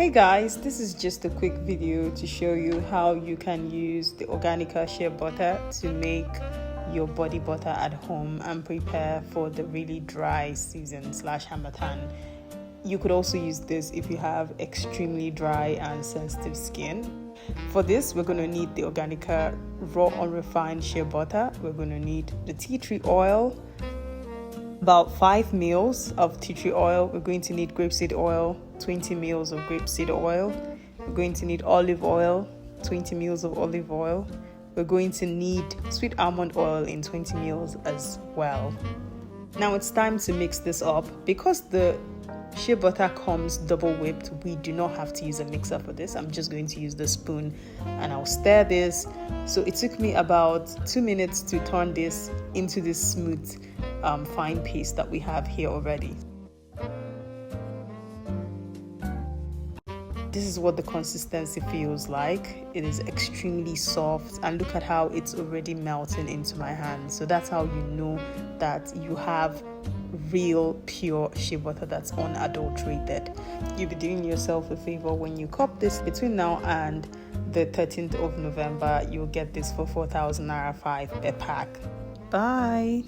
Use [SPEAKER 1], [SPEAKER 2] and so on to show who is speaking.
[SPEAKER 1] Hey guys, this is just a quick video to show you how you can use the organic shea butter to make your body butter at home and prepare for the really dry season / Harmattan. You could also use this if you have extremely dry and sensitive skin. For this, we're going to need the organic raw unrefined shea butter. We're going to need the tea tree oil, about 5 ml of tea tree oil. We're going to need grapeseed oil, 20 ml of grapeseed oil. We're going to need olive oil, 20 ml of olive oil. We're going to need sweet almond oil in 20 ml as well. Now it's time to mix this up. Because the shea butter comes double whipped, we do not have to use a mixer for this. I'm just going to use the spoon and I'll stir this. So it took me about 2 minutes to turn this into this smooth fine paste that we have here already. This is what the consistency feels like. It is extremely soft, and look at how it's already melting into my hand. So that's how you know that you have real pure shea butter that's unadulterated. You'll be doing yourself a favor when you cop this. Between now and the 13th of November, you'll get this for 4,000 naira 5 a pack. Bye.